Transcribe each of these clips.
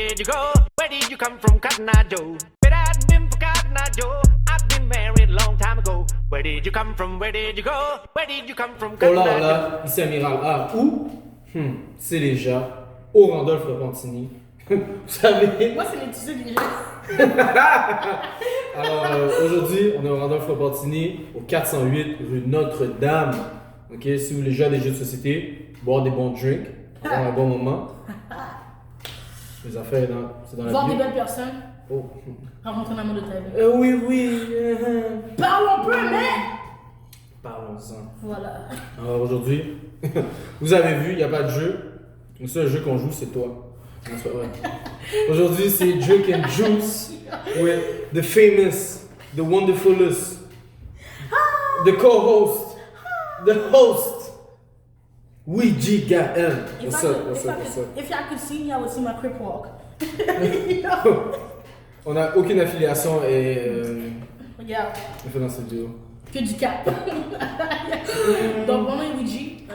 did you go? Where did you come from, Cotton Eye Joe? Bet I'd been for Cotton Eye Joe. I've been married long time ago. Where did you come from? Where did you go? Where did you come from, Cotton Eye Joe? Hola, ici Amiral A. Où? C'est les gens au Randolph Repentigny. Vous savez. Moi, c'est les tissus des gens. Alors, aujourd'hui, on est au Randolph Repentigny, au 408 rue Notre-Dame. Ok, si vous voulez jouer à des jeux de société, boire des bons drinks, avoir un bon moment. Les affaires, c'est dans la Voir vie. des belles personnes. Oh. Rencontrer l'amour de ta vie. Oui. Parlons peu, mais. Parlons-en. Voilà. Alors aujourd'hui, vous avez vu, il n'y a pas de jeu. Le seul jeu qu'on joue, c'est toi. Non, c'est pas vrai. Aujourd'hui, c'est Drink and Juice with the famous, the wonderfulest, the co-host, the host, Ouija Gaël. What's up? If y'all could see me, I would see my crip walk. On n'a aucune affiliation et Regarde. on fait dans cette vidéo. Que du cap. Donc, mon nom est Luigi.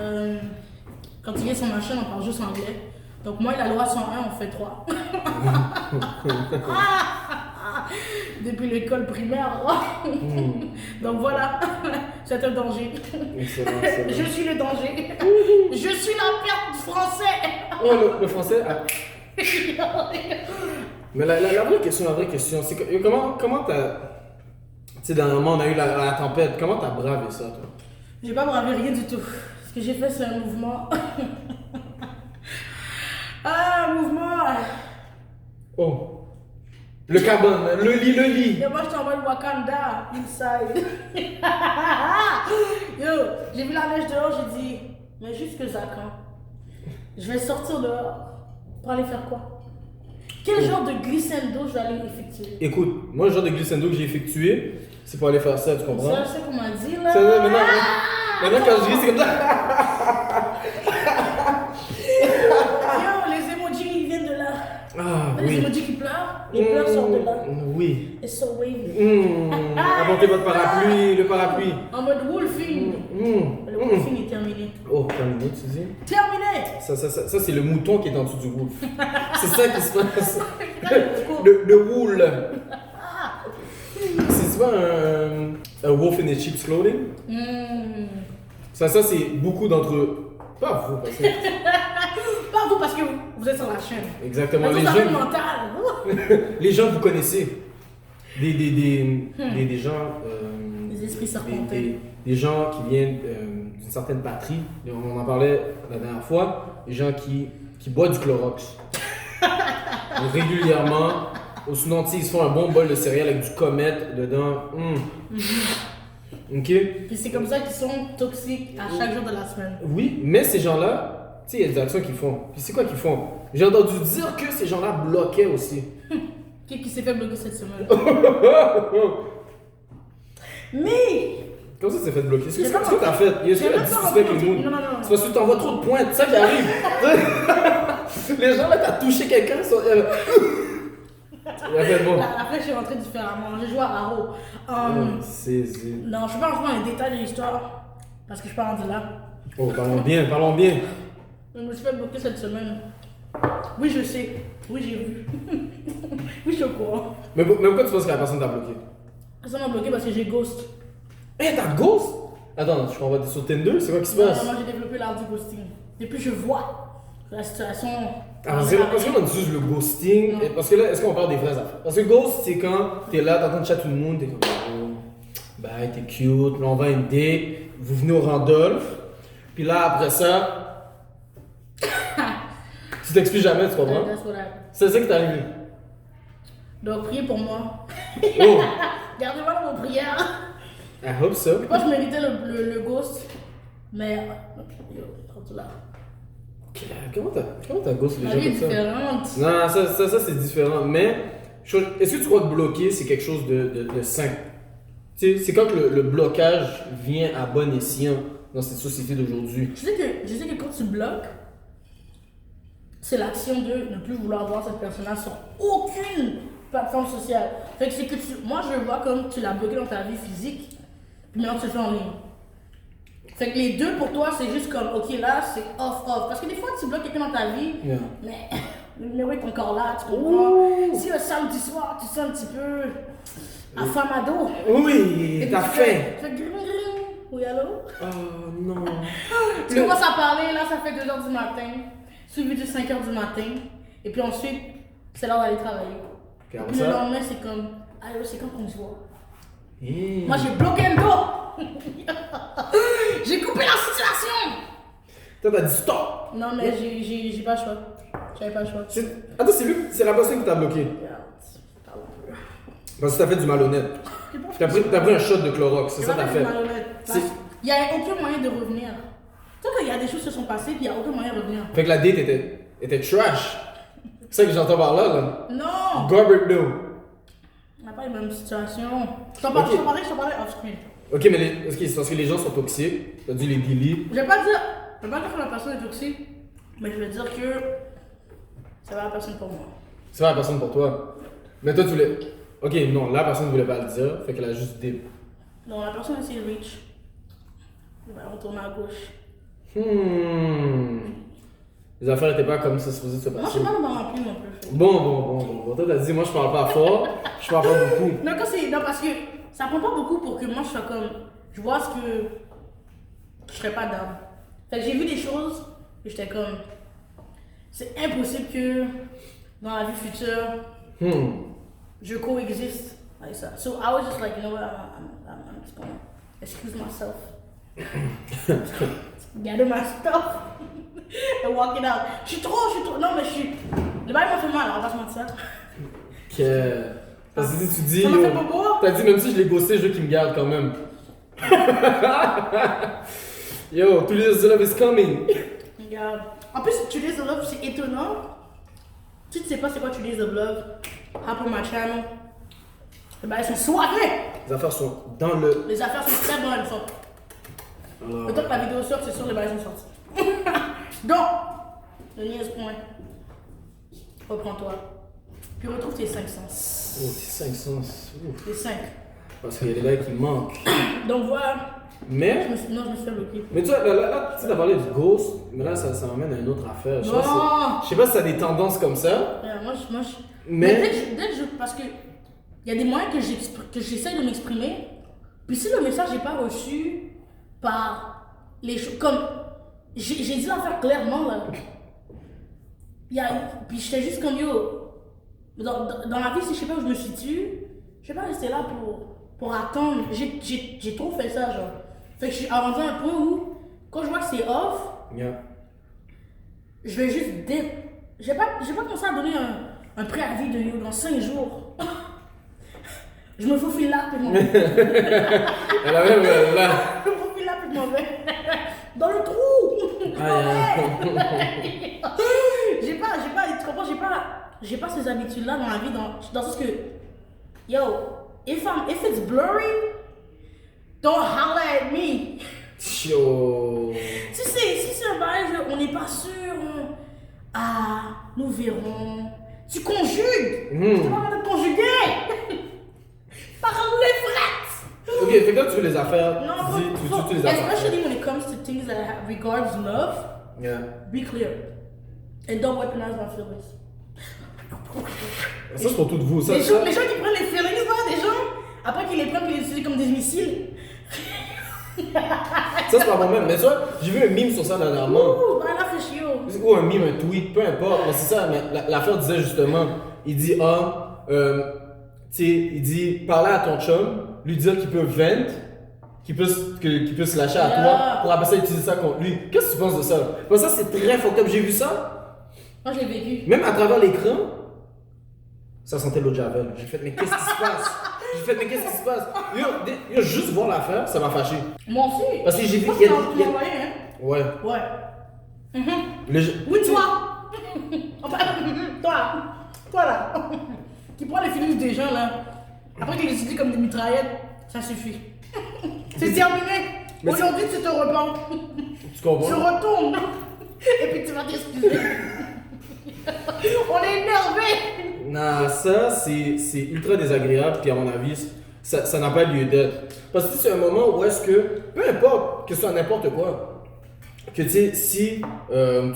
Quand il vient sur ma chaîne, on parle juste anglais. Donc, moi et la loi 101, on fait 3. Depuis l'école primaire. Donc, voilà. C'est un danger. Excellent. Je suis le danger. Je suis la perte du français. Oh, le français. Mais la vraie question, c'est que, comment t'as. Tu sais, dernièrement, on a eu la tempête. Comment t'as bravé ça, toi? J'ai pas bravé rien du tout. Ce que j'ai fait, c'est un mouvement. Un mouvement. Oh. Le cabane, le lit. Et moi, je suis en mode Wakanda, inside. Yo, j'ai vu la neige dehors, j'ai dit, mais jusque à quand? Je vais sortir dehors pour aller faire quoi? Quel genre de glissando je vais aller effectuer? Écoute, moi, le genre de glissando que j'ai effectué, c'est pour aller faire ça, tu comprends? Ça, c'est qu'on m'a dit là. Ça, maintenant, quand je dis, c'est comme ça. Yo, les emojis, ils viennent de là. Ah, Les oui. emojis qui pleurent, les pleurs sortent de là. Oui. It's so wavy. Apportez votre parapluie, le parapluie. En mode wolfing. Le wolfing est terminé. Oh, terminé, tu dis? Terminé! Ça c'est le mouton qui est en dessous du wolf. C'est ça qui se passe. Le wool. C'est pas un wolf in a sheep's clothing? Ça c'est beaucoup d'entre eux. Pas vous, parce que. Pas vous parce que vous êtes sur la chaîne. Exactement. Parce que ça fait le mental. Les gens que vous connaissez. Des gens. Des esprits serpentés. Des gens qui viennent d'une certaine patrie. On en parlait la dernière fois. Des gens qui boivent du Clorox. Régulièrement. Ou sinon, ils se font un bon bol de céréales avec du comète dedans. Ok? Puis c'est comme ça qu'ils sont toxiques à chaque jour de la semaine. Oui, mais ces gens-là, tu sais, il y a des actions qu'ils font. Puis c'est quoi qu'ils font? J'ai entendu dire que ces gens-là bloquaient aussi. Qui s'est fait bloquer cette semaine? Mais! Comment ça s'est fait bloquer? Qu'est-ce J'ai pas que t'as fait? Est-ce que J'ai t'as pas discuté avec le compris. monde? Non. C'est parce que t'envoies trop de points, c'est ça qui arrive. Les gens là, t'as touché quelqu'un, ils sont. Il a fait bon. Après, je suis rentrée différemment. J'ai joué à Haro. C'est. Non, je ne vais pas rentrer dans les détails de l'histoire. Parce que je suis pas rendue là. Oh, parlons bien. Je me suis fait bloquer cette semaine. Oui, je sais. Oui, j'ai vu. Oui, je suis au courant. Mais pourquoi tu penses que la personne t'a bloqué? Ça m'a bloqué parce que j'ai ghost. Eh, t'as ghost? Attends, je crois qu'on va sur Tinder, c'est quoi qui se passe? Moi, j'ai développé l'art du ghosting. Et puis, je vois la situation. Parce qu'on utilise le ghosting, parce que là, est-ce qu'on parle des vraies affaires? Parce que ghost, c'est quand t'es là, t'es en train de chatter tout le monde, t'es comme oh, bye, t'es cute, là on va à une date, vous venez au Randolph, puis là après ça, tu t'expliques jamais, tu comprends? C'est ça qui t'est arrivé. Donc, priez pour moi. Oh! Gardez-moi dans vos prières. I hope so. Moi, je méritais le ghost, mais. Yo, rendu là. Comment t'as ghost les La gens vie est comme ça? différente. Non, ça c'est différent. Mais est-ce que tu crois que bloquer c'est quelque chose de sain? Tu sais, c'est quand que le blocage vient à bon escient dans cette société d'aujourd'hui. Je sais que quand tu bloques, c'est l'action de ne plus vouloir voir cette personne-là sur aucune plateforme sociale. Fait que c'est que moi je le vois comme tu l'as bloqué dans ta vie physique, puis maintenant tu le fais en ligne. Fait que les deux pour toi c'est juste comme ok là c'est off. Parce que des fois tu bloques quelqu'un dans ta vie, Yeah. mais Le numéro est encore là, tu comprends? Si le samedi soir, tu sens un petit peu affamado. Oui, et t'as puis faim. Tu fais gring, gring. Oui, allô? Oh non. Tu commences à parler, là, ça fait 2h du matin, suivi de 5h du matin, et puis ensuite, c'est l'heure d'aller travailler. Puis Et après puis le ça? lendemain, c'est comme, allô, c'est quand qu'on se voit? Mmh. Moi, j'ai bloqué le dos! J'ai coupé la situation! Toi, t'as dit stop. Non, mais j'ai pas le choix. J'avais pas le choix. Attends, c'est la personne qui t'a bloqué. Pardon. Parce que t'as fait du malhonnête. T'as pris un shot de Clorox, c'est ça que t'as fait. C'est- Il n'y a aucun moyen de revenir. Tu sais qu'il y a des choses qui se sont passées, puis il n'y a aucun moyen de revenir. Fait que la date était trash. C'est ça que j'entends par là. Non! Garbage no. On n'a pas les mêmes situations. Je t'en parlais off-screen. Ok, mais c'est parce que les gens sont toxiques. T'as dit les delete. Je vais pas dire que la personne est toxique, mais je vais dire que c'est pas la personne pour moi. C'est pas la personne pour toi. Mais toi, tu voulais. Ok, non, la personne ne voulait pas le dire. Fait qu'elle a juste dip. Non, la personne essaie de reach. Il va retourner à gauche. Les affaires étaient pas comme ça supposé se Moi, je passer. suis pas dans ma plume non plus. Bon. Toi, t'as dit, moi, je parle pas fort. Je parle pas beaucoup. Non, non, parce que ça prend pas beaucoup pour que moi je sois comme. Je vois ce que. Je serais pas down. Fait que j'ai vu des choses et j'étais comme. C'est impossible que dans la vie future, je coexiste avec ça. So I was just like, you know what, I'm just gonna excuse myself. Gather my stuff and walk it out. Je suis trop. Non, mais je suis. Le bail m'a fait mal, on va se mentir. Parce que si tu dis. Ça m'a fait bobo. T'as dit, même si je l'ai gossé, je veux qu'il me garde quand même. Yo, Today's Love is coming. Regarde. En plus, Today's Love, c'est étonnant. Tu ne sais pas c'est quoi Today's Love. Hop on my channel. Les bails sont soirées. Les affaires sont dans le. Les affaires sont très bonnes. Sont... Le temps que la vidéo sort, c'est sûr les bails sont sortis. Donc, le niaise point. Reprends-toi. Puis retrouve tes 5 sens. Oh, c'est 500. Ouf. Les 5. Parce qu'il y a des bails qui manquent. Donc voilà. Mais. Non, je me suis fait bloquer. Mais tu vois, là tu sais, t'as parlé du ghost, mais là, ça m'amène à une autre affaire. Je Non. sais pas si t'as des tendances comme ça. Moi, Mais- dès que je. Parce que. Il y a des moyens que j'essaie de m'exprimer. Puis si le message n'est pas reçu par les choses. Comme. J'ai dit l'affaire clairement là. Puis j'étais juste comme yo. Dans la vie, si je sais pas où je me situe, je vais pas rester là pour attendre. J'ai trop fait ça, genre. Fait que je suis rendu à un point où, quand je vois que c'est off, Yeah. je vais juste je vais pas commencer à donner un préavis de yo dans 5 jours. Je me faufile là, puis je m'en vais. Elle a même là. Je me faufile là, puis je m'en vais. Dans le trou! Tu comprends, j'ai pas ces habitudes-là dans la vie, dans le sens que, yo, if it's blurry, don't holler at me. Yo. Si c'est un bail, on n'est pas sûr, nous verrons. Tu conjugues! Tu pas besoin de conjuguer! Parle-les frettes! Ok, fait que là, tu veux les affaires. Non, Tu les affaires. especially when it comes to things that regards love, Yeah. be clear. And don't weaponize my feelings. Ça, c'est pour toutes vous. Ça, Les gens qui prennent les feelings, là, des gens, après qu'ils les prennent et les utilisent comme des missiles. ça c'est pas bon même. Mais tu vois, j'ai vu un meme sur ça dernièrement. Ouh, bah là, fait chier. Ou un meme, un tweet, peu importe. Mais c'est ça, mais l'affaire disait justement, il dit, tu sais, il dit, parler à ton chum, lui dire qu'il peut vent, qu'il peut se lâcher à Yeah. toi, pour après ça utiliser ça contre lui. Qu'est-ce que tu penses de ça? Parce que ça, c'est très fucked up. J'ai vu ça, Moi, je l'ai vécu. même à travers l'écran, ça sentait l'eau de Javel. J'ai fait, mais qu'est-ce qui se passe? Yo, juste voir l'affaire, ça m'a fâché. Moi aussi. Parce que j'ai vu Toi, qu'il y a tu des. m'as envoyé, hein? Ouais. Ouais. Le- Oui, toi. Enfin, toi là. Qui prend les feelings des gens là. Après qu'ils les utilisent comme des mitraillettes, ça suffit. C'est terminé. Mais Aujourd'hui, tu te repens. Tu comprends? Tu retournes. Et puis tu vas t'excuser. On est énervé. Non, ça, c'est ultra désagréable, puis à mon avis, ça n'a pas lieu d'être. Parce que c'est un moment où est-ce que, peu importe que ce soit n'importe quoi, que tu sais, si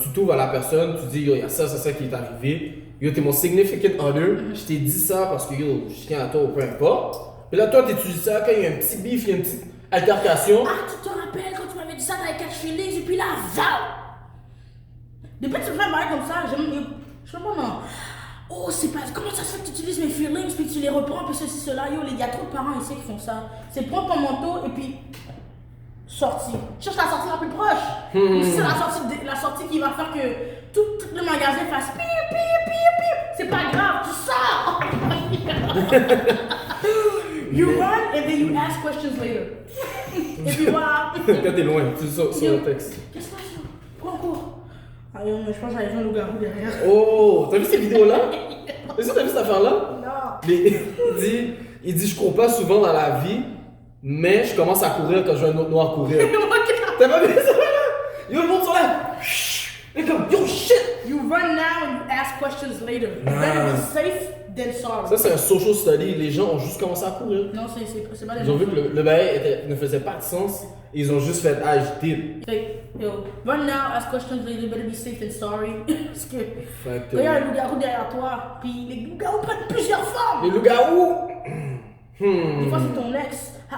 tu t'ouvres à la personne, tu dis, yo, il y a ça qui est arrivé. Yo, t'es mon significant other. Je t'ai dit ça parce que yo, je tiens à toi ou peu importe. Et là, toi, t'étudies ça quand il y a un petit bif, il y a une petite altercation. Ah, tu te rappelles quand tu m'avais dit ça, t'avais 4 feelings, et puis là, va! Depuis que tu me fais parler comme ça, je sais pas, non. Oh, c'est pas. Comment ça se fait que tu utilises mes feelings, puis tu les reprends, puis ceci, cela. Yo, il y a trop de parents ici qui font ça. C'est prendre ton manteau et puis. Sortie. Cherche la sortie la plus proche. Ou si c'est la sortie qui va faire que tout le magasin fasse pip, pip, pip, pip. C'est pas grave, tu sors! You run and then you ask questions later. Et puis voilà. Quand t'es loin, tu sur le texte. Qu'est-ce que c'est? Prends un cours. Ah non, mais je pense que j'allais faire un loup-garou derrière. Oh, t'as vu ces vidéos-là? Est-ce que t'as vu cette affaire-là? Non. Il dit, je cours pas souvent dans la vie, mais je commence à courir quand je vois un autre noir courir. T'as pas vu ça? Yo, le monde sont là. Et comme, yo, shit! You run now and you ask questions later. You better be safe than sorry. Ça, c'est un social study. Les gens ont juste commencé à courir. Non, c'est pas des Ils ont vu que le bail ne faisait pas de sens. Et ils ont juste fait, ah, je did. Fait, yo, run now, ask questions later, you better be safe than sorry. Parce que Fait que- quand il y a un loup-garou derrière toi, puis les loups-garous prennent plusieurs formes. Les loups-garous! Des fois, c'est ton ex. Ah.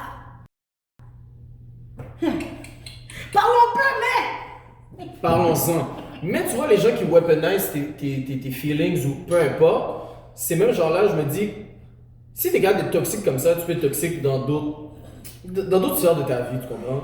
Parlons peu, mais. Parlons-en. Mais tu vois, les gens qui weaponize tes feelings ou peu importe, ces mêmes gens-là, je me dis, si t'es capable d'être toxique comme ça, tu peux être toxique dans d'autres sphères de ta vie, tu comprends?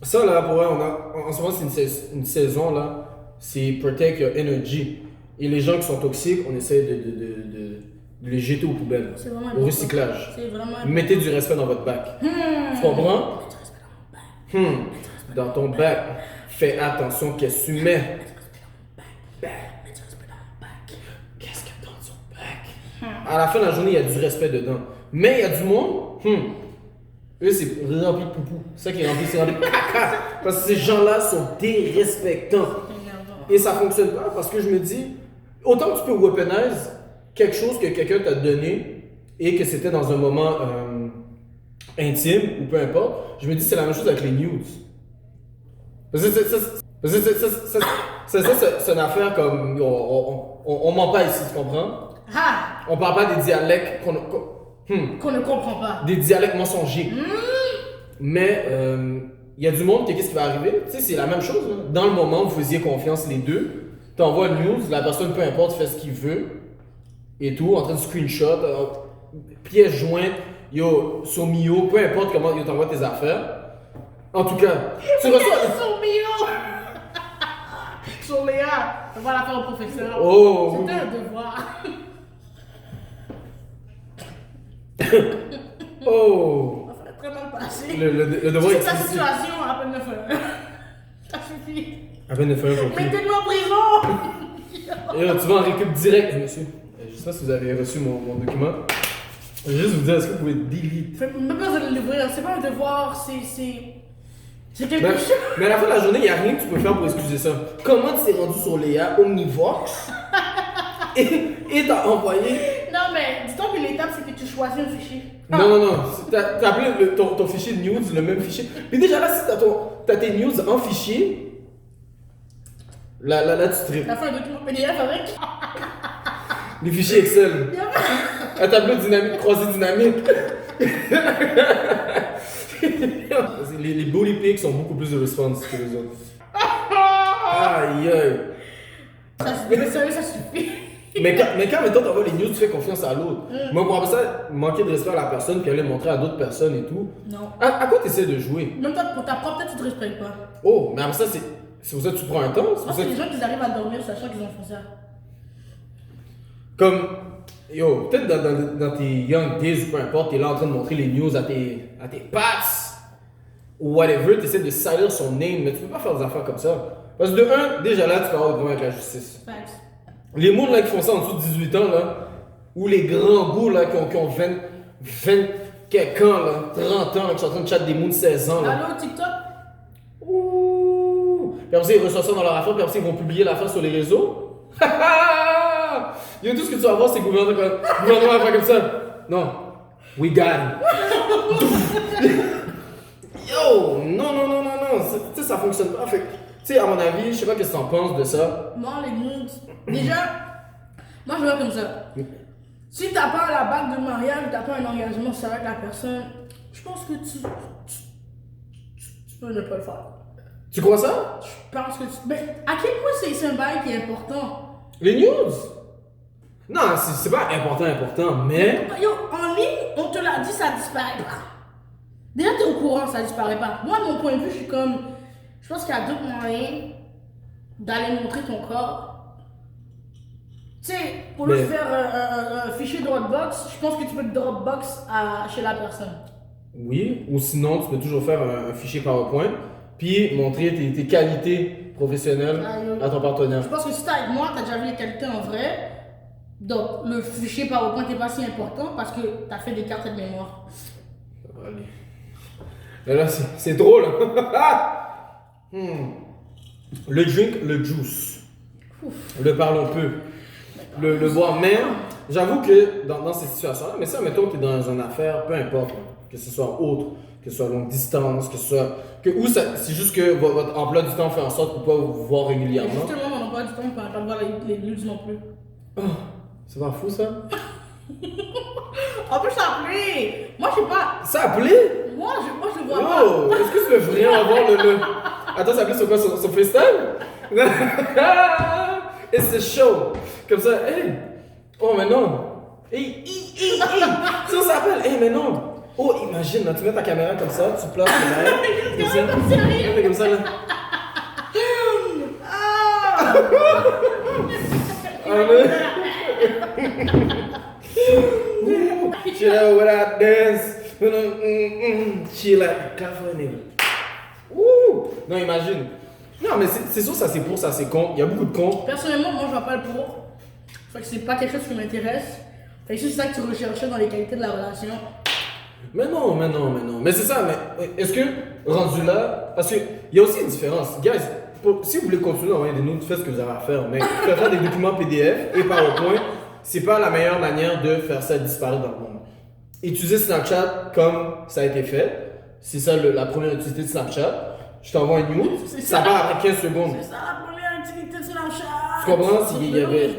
Ça, là, pour vrai, en ce moment, c'est une saison, là, c'est protect your energy. Et les gens qui sont toxiques, on essaie de les jeter aux poubelles, C'est vraiment au important. recyclage. C'est vraiment important. Mettez du respect dans votre bac. Tu comprends? Dans ton bac, fais attention qu'est-ce que tu mets. Qu'est-ce qu'il y a dans ton bac? À la fin de la journée, il y a du respect dedans. Mais il y a du monde, eux, c'est rempli de poupou. C'est ça qui est rempli, c'est rempli de caca. Parce que ces gens-là sont dérespectants. Et ça fonctionne pas parce que je me dis, autant que tu peux weaponize quelque chose que quelqu'un t'a donné et que c'était dans un moment intime ou peu importe, je me dis c'est la même chose avec les news. Parce que c'est une affaire comme. On ment pas ici, tu comprends? Ah! On parle pas des dialectes Qu'on ne comprend pas. des dialectes mensongers. Mais il y a du monde que qu'est-ce qui va arriver? Tu sais, c'est la même chose. Là. Dans le moment, vous faisiez confiance les deux. T'envoies une news, la personne, peu importe, fait ce qu'il veut. Et tout, en train de screenshot, pièce jointe, yo, sur Mio, peu importe comment yo t'envoies tes affaires. En tout cas, tu reçois. Sur Mio! Sur Léa! On va la faire au professeur. Oh! C'était un devoir. Oh! Ça fait très mal passé. Le devoir C'est est sa ici. situation à peine de faire. Ça suffit. À peine de faire un compris. Mettez-nous en prison! Et là, tu vas en récup direct. Eh, monsieur, je sais pas si vous avez reçu mon document. Je vais juste vous dire, est-ce que vous pouvez delete? Même pas besoin de l'ouvrir, c'est pas un devoir, c'est quelque chose. Mais à la fin de la journée, il n'y a rien que tu peux faire pour excuser ça. Comment tu t'es rendu sur Léa, Omnivox, et t'as envoyé. Non, mais dis-toi que l'étape, c'est que tu choisis un fichier. Non. T'as appelé ton fichier de news, le même fichier. Mais déjà là, si t'as tes news en fichier, là tu tripes. T'as fait un document PDF avec. Les fichiers Excel. Un tableau dynamique, croisé dynamique. les bully pics ont beaucoup plus de response que les autres. Aïe aïe. Mais sérieux, ça suffit. Mais quand mettons t'envoies les news, tu fais confiance à l'autre. Moi, pour après ça, manquer de respect à la personne, puis aller le montrer à d'autres personnes et tout. Non. À quoi t'essaies de jouer? Même toi, pour ta propre tête, tu te respectes pas. Oh, mais après ça, c'est pour ça que tu prends un temps. C'est pour Parce ça que que les gens qui arrivent à dormir sachant qu'ils ont fait ça. Comme, yo, peut-être dans tes young days ou peu importe, t'es là en train de montrer les news à tes pads ou whatever, t'essaies de salir son name, mais tu peux pas faire des affaires comme ça. Parce que de un, déjà là, tu peux avoir des problèmes avec la justice. Facts. Les mondes là qui font ça en dessous de 18 ans, là, ou les grands goûts là qui ont 20 quelques ans, là, 30 ans, là, qui sont en train de chatter des moons de 16 ans, là. Allô, TikTok? Ouh! Puis après, ils reçoivent ça dans leur affaire, puis après, ils vont publier l'affaire sur les réseaux. Yo, tout ce que tu vas voir, c'est le gouvernement va faire comme ça. Non. We got him. Yo! Non. tu sais, ça fonctionne pas. Fait que, tu sais, à mon avis, je sais pas qu'est-ce que t'en penses de ça. Moi, les nudes, déjà, moi je vois comme ça. Si t'as pas la bague de mariage, t'as pas un engagement sérieux avec la personne, je pense que tu peux ne pas le faire. Tu crois ça? Je pense que tu. Mais à quel point c'est un bail qui est important? Les news? Non, c'est pas important, mais. Yo, en ligne, on te l'a dit, ça disparaît pas. Déjà, t'es au courant, ça disparaît pas. Moi, de mon point de vue, je suis comme. Je pense qu'il y a d'autres moyens d'aller montrer ton corps. Tu sais, pour le Mais- faire un fichier Dropbox, je pense que tu peux Dropbox chez la personne. Oui, ou sinon, tu peux toujours faire un fichier PowerPoint, puis montrer tes qualités professionnelles à ton partenaire. Je pense que si t'es avec moi, t'as déjà vu les qualités en vrai. Donc, le fichier PowerPoint n'est pas si important parce que t'as fait des cartes de mémoire. Allez. Mais là, c'est drôle. Le drink, le juice. Le parlons peu. Le boire. Mais j'avoue que dans ces situations-là, mais ça, mettons que tu es dans une affaire, peu importe, que ce soit autre, que ce soit longue distance, que ce soit. Ou c'est juste que votre emploi du temps fait en sorte que vous pouvez vous voir Et régulièrement. justement, on n'a pas du temps pour pas voir les nudes non plus. C'est pas fou ça? En plus, ça a plu. Moi, je sais pas. Ça a appelé? Moi, je le vois pas. Oh! Est-ce que tu veux vraiment avoir le. Attends, ça appelé sur quoi? Sur FaceTime? Et c'est chaud! Comme ça, hey! Oh, mais non! Hey! Ça s'appelle, hey, mais non! Oh, imagine, là, tu mets ta caméra comme ça, tu places le main. Comme ça. Ouais, comme ça, là. Chill out with that dance. Chill out. Californie. Ouh! Non, imagine. Non, mais c'est sûr, ça c'est pour, ça c'est con. Il y a beaucoup de cons. Personnellement, moi, je vois pas le pour. Fait que c'est pas quelque chose qui m'intéresse. Fait que si c'est ça que tu recherchais dans les qualités de la relation. Mais non. Mais c'est ça, mais est-ce que, rendu là, parce qu'il y a aussi une différence. Guys, si vous voulez continuer à envoyer des notes, faites ce que vous avez à faire. Mais faire des documents PDF et PowerPoint, c'est pas la meilleure manière de faire ça disparaître dans le monde. Utiliser Snapchat comme ça a été fait. C'est ça la première utilité de Snapchat. Je t'envoie une nude, C'est ça ça. part après 15 secondes. C'est ça la première utilité de Snapchat. Tu comprends s'il y avait-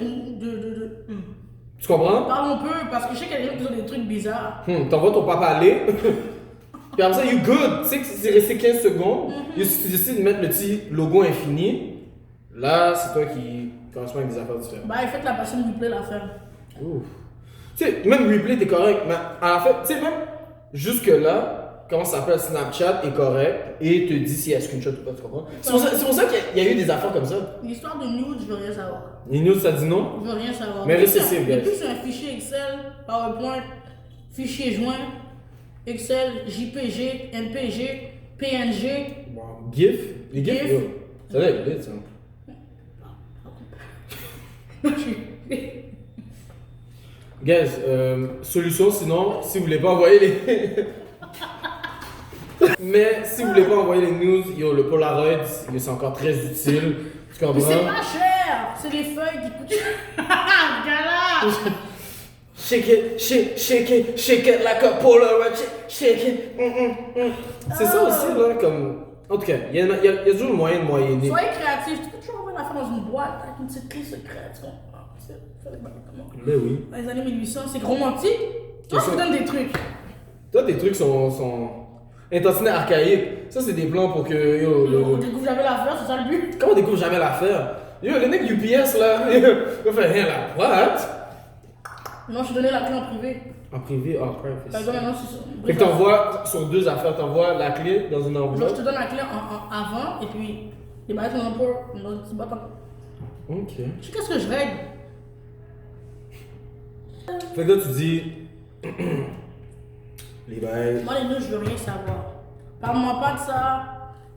Tu comprends? Parlons peu parce que je sais qu'il y a des gens qui ont des trucs bizarres. T'envoies ton papa aller. Puis après ça, you good. Tu sais que c'est resté 15 secondes. Tu décides de mettre le petit logo infini. Là, c'est toi qui correspond avec des affaires différentes. Bah, faites la personne du play l'affaire. Ouf. Tu sais, même replay, t'es correct. Mais en fait, tu sais, même jusque-là, comment ça s'appelle Snapchat est correct et te dit s'il y a screenshot ou pas, tu comprends? C'est pour ça qu'il y a eu des affaires comme ça. L'histoire de nude, je veux rien savoir. Les news, ça dit non? Je veux rien savoir. Mais Depuis, récessive, guys. Depuis, c'est un fichier Excel, PowerPoint, fichier joint, Excel, JPG, MPG, PNG. Wow. GIF? Les GIF, GIF. yo. Ça doit être lit, ça. Guys, solution sinon, si vous voulez pas envoyer les. Mais si vous voulez pas envoyer les news, yo, le Polaroid, c'est encore très utile. Tu Mais comprends? c'est pas cher! C'est des feuilles qui coûtent. Gala! Shake it, shake it like a Polaroid, shake it. C'est ça aussi, là, comme. En tout cas, il y a toujours le moyen de moyenner. Soyez créatif. Tu peux toujours envoyer l'affaire dans une boîte avec une petite clé secrète. Tu comprends? Ça dépend comment. Mais oui. Dans les années 1800, c'est romantique. Moi, je vous donne des trucs. Toi, tes trucs sont intensités archaïques. Ça, c'est des plans pour que. Yo, On découvre jamais l'affaire, c'est ça le but. Comment on découvre jamais l'affaire? Yo, le mec UPS là, il fait rien là. What? Non, je te donnais la clé en privé. En privé, en Par privé. exemple, maintenant, c'est ça. Fait que t'envoies sur deux affaires, t'envoies la clé dans une Genre, je enveloppe. te donne la clé en avant et puis les bagages sont dans un petit bâton. Ok. Je sais qu'est-ce que je règle. Fait que là, tu dis. Les bails. Moi, les nœuds, je veux rien savoir. Parle-moi pas de ça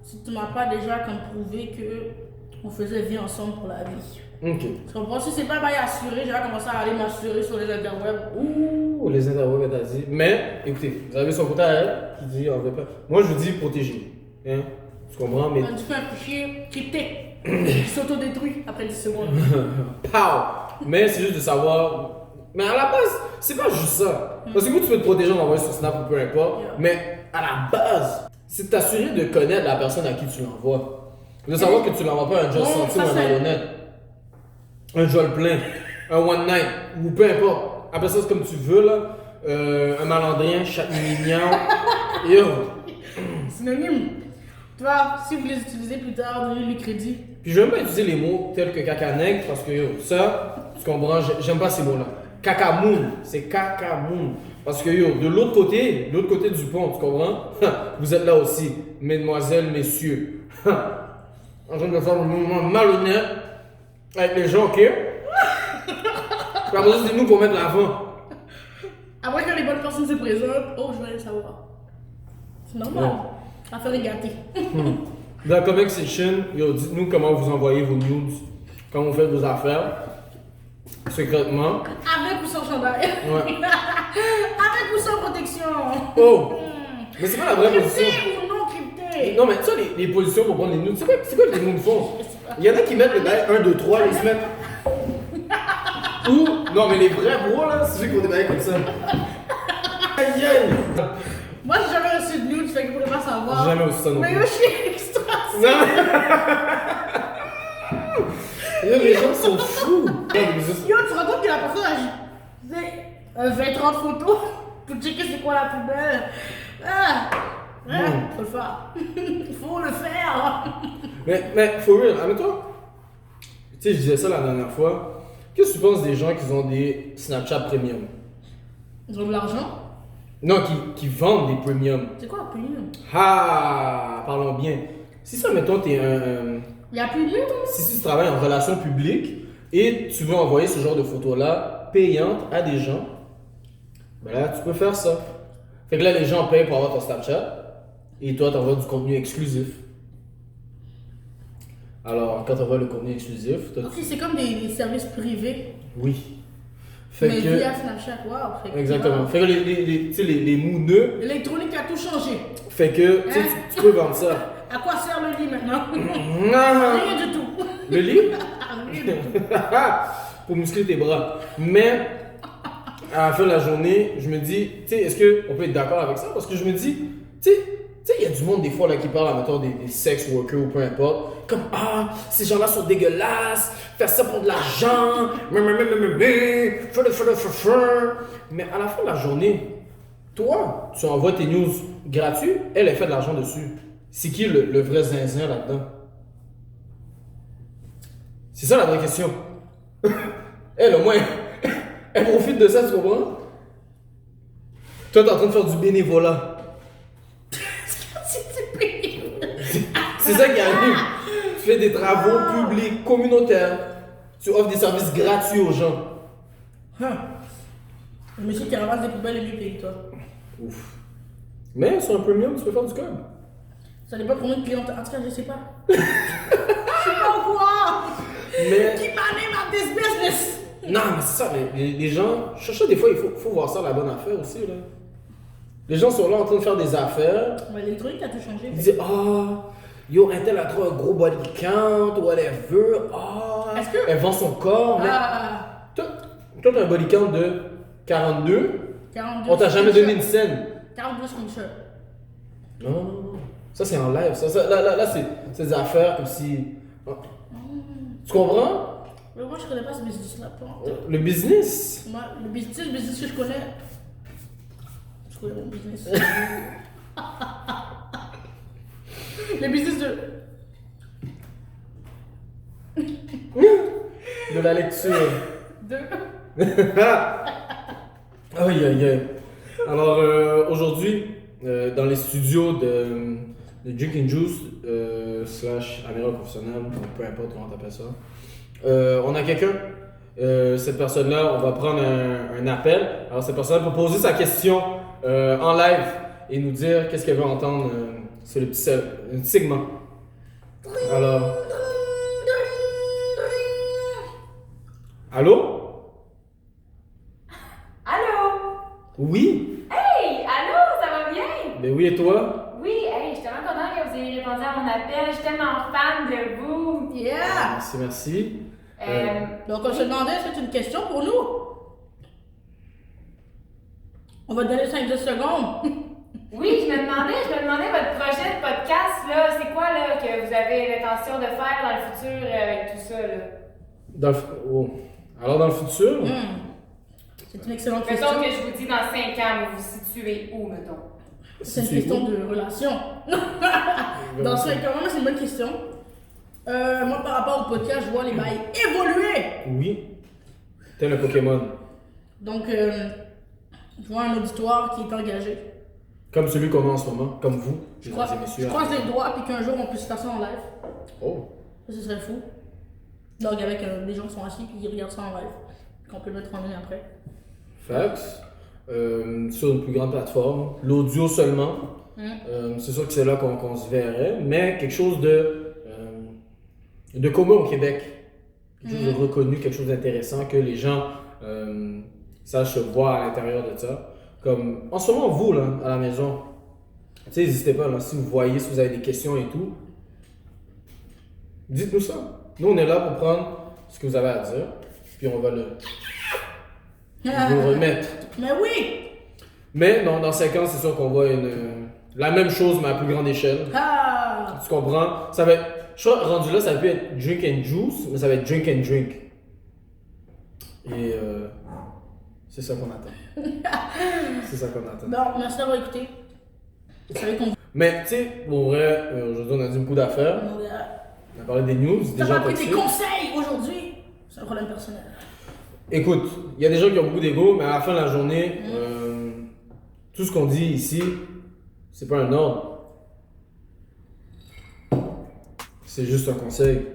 si tu m'as pas déjà comme prouvé que on faisait vie ensemble pour la vie. Ok. Tu comprends? Si c'est pas un bail assuré, j'ai commencé à aller m'assurer sur les interwebs. Ouh, les interwebs, elle t'a dit. Mais, écoutez, vous avez son côté à elle qui dit on veut pas. Moi, je vous dis protéger. Hein? Tu comprends? Mais. Tu fais un fichier crypté qui s'autodétruit après 10 secondes. Pow! Mais c'est juste de savoir. Mais à la base, c'est pas juste ça. Parce que moi, tu peux te protéger en envoyant sur Snap ou peu importe. Yeah. Mais à la base, c'est de t'assurer de connaître la personne à qui tu l'envoies. De savoir que tu l'envoies pas à un Joel Non, Santi ou ça, un c'est- Malhonnête, un Joel plein, un One Night, ou peu importe. Appelle ça comme tu veux, là. Un malandrien, chat mignon. Yo. Synonyme. Tu vois, si vous les utilisez plus tard, donnez-lui le crédit. Puis je vais même pas utiliser les mots tels que cacanègre parce que yo, ça, tu comprends, j'aime pas ces mots-là. Cacamoun, c'est cacamoun. Parce que yo, de l'autre côté du pont, tu comprends? Vous êtes là aussi, mesdemoiselles, messieurs. En train de faire un mouvement malhonnête avec les gens, ok? Puis après ça, c'est nous qu'on met de l'avant. Après que les bonnes personnes se présentent, oh, je vais le savoir. C'est normal. Ouais. Affaire est gâtée. Dans la comment section, yo, dites-nous comment vous envoyez vos nudes, comment vous faites vos affaires, secrètement. Avec ou sans chandail. Ouais. Avec ou sans protection. Oh! Mais c'est pas la vraie position. Crypté ou non crypté. Non, mais tu sais, les positions pour prendre les nudes, c'est quoi que les nudes font? Il y en a qui mettent le bail 1, 2, 3, ils se mettent. Ou, non, mais les vrais bros là, c'est ceux qui vont déballer comme ça. Aïe aïe! Moi, j'ai jamais reçu de nude, fait que je pourrais pas savoir. J'ai jamais reçu ça non Mais plus. yo, je suis extra. Non! Yo, les gens sont fous! Non, mais juste- Yo, tu te rends compte que la personne a 20-30 photos pour checker c'est quoi la plus belle. Faut le faire. Faut le faire. Mais, for real, admets-toi. Tu sais, je disais ça la dernière fois. Qu'est-ce que tu penses des gens qui ont des Snapchat Premium? Ils ont de l'argent. Non, qui vendent des premium. C'est quoi la premium? Ah! Parlons bien. Si ça, mettons, t'es un. Il y a premium? Si tu travailles en relation publique et tu veux envoyer ce genre de photos-là payantes à des gens, ben là, tu peux faire ça. Fait que là, les gens payent pour avoir ton Snapchat et toi, t'envoies du contenu exclusif. Alors, quand t'envoies le contenu exclusif, toi, Ok, c'est comme des services privés. oui. Fait Mais que. via Snapchat, waouh. Fait que- Exactement. Fait que tu sais, les mouneux, L'électronique a tout changé. fait que tu sais, tu peux vendre ça. À quoi sert le lit maintenant? Non! Rien du tout. Le livre? Rien du tout. Pour muscler tes bras. Mais à la fin de la journée, je me dis, tu sais, est-ce qu'on peut être d'accord avec ça? Parce que je me dis, tu sais, il y a du monde des fois là qui parle, mettons, des sex workers ou peu importe. Comme, ah, ces gens-là sont dégueulasses, faire ça pour de l'argent, mais à la fin de la journée, toi, tu envoies tes news gratuits, elle fait de l'argent dessus. C'est qui le vrai zinzin là-dedans? C'est ça la vraie question. Elle, au moins, elle profite de ça, tu comprends? Toi, t'es en train de faire du bénévolat. C'est ça qui arrive. Tu fais des travaux publics, communautaires. Tu offres des services gratuits aux gens. Le monsieur qui ramasse des poubelles est mieux payé que toi. Ouf. Mais sur un premium, tu peux faire du code. Ça dépend combien de clients. En tout cas, je sais pas. Je sais pas quoi. Mais. Qui m'anime à this business? Non, mais c'est ça, les gens. Je cherche des fois, il faut voir ça la bonne affaire aussi, là. Les gens sont là en train de faire des affaires. Ouais, l'électronique a tout changé. Ils disent, ah, yo, un tel a trop un gros body count, whatever. Ah, Est-ce que- elle vend son corps. Mais toi, t'as un body count de 42. 42 On t'a jamais donné une scène. 42 screenshots. Non, non, non. Ça, c'est en live. Là, c'est des affaires comme si. Tu comprends? Mais moi, je connais pas ce business-là. Le business. Moi, le business que je connais. Je connais mon business. Le business De la lecture. de. Aïe, aïe, aïe. Alors, aujourd'hui, dans les studios de Drink and Juice, slash Améra Professionnel, peu importe comment t'appelles ça, on a quelqu'un. Cette personne-là, on va prendre un appel. Alors, cette personne peut poser sa question en live et nous dire qu'est-ce qu'elle veut entendre sur le petit segment. Alors. Allô? Allô? Oui? Hey! Allô? Ça va bien? Ben oui, et toi? Oui, hey, je suis tellement contente que vous ayez répondu à mon appel. Je suis tellement fan de vous. Yeah! Merci, merci. Donc, on se demandait, est-ce que c'est une question pour nous? On va te donner 5-10 secondes. Oui, je me demandais votre projet de podcast, là, c'est quoi, là, que vous avez l'intention de faire dans le futur avec tout ça, là? Alors, dans le futur, C'est une excellente question. Mettons que je vous dis dans 5 ans, vous vous situez où, mettons? C'est une question de relation. Dans 5 ans, moi, c'est une bonne question. Moi, par rapport au podcast, je vois les bails évoluer. Oui. Tel un Pokémon. Donc, je vois un auditoire qui est engagé. Comme celui qu'on a en ce moment, comme vous, Je mesdames et messieurs. croise les doigts puis qu'un jour on puisse faire ça en live. Oh. Ça, ce serait fou. Donc, avec des gens qui sont assis puis qui regardent ça en live. Qu'on peut le mettre en ligne après. Facts. Sur une plus grande plateforme. L'audio seulement. C'est sûr que c'est là qu'on se verrait. Mais quelque chose de commun au Québec. Quelque chose de reconnu, quelque chose d'intéressant que les gens sachent se voir à l'intérieur de ça. Comme en ce moment, vous, là, à la maison, tu sais, n'hésitez pas, là, si vous voyez, si vous avez des questions et tout, dites-nous ça. Nous, on est là pour prendre ce que vous avez à dire, puis on va vous remettre. Mais oui! Mais non, dans 5 ans, c'est sûr qu'on voit la même chose, mais à plus grande échelle. Ah! Tu comprends? Ça va être, je crois, rendu là, ça va plus être drink and juice, mais ça va être drink and drink. Et c'est ça qu'on attend. C'est ça qu'on attend. Bon, merci d'avoir écouté. Vous savez qu'on. Mais tu sais, pour vrai, aujourd'hui on a dit beaucoup d'affaires. On a parlé des news, des T'as gens pas pris tes toxiques. conseils aujourd'hui? C'est un problème personnel. Écoute, il y a des gens qui ont beaucoup d'ego, mais à la fin de la journée, tout ce qu'on dit ici, c'est pas un ordre. C'est juste un conseil.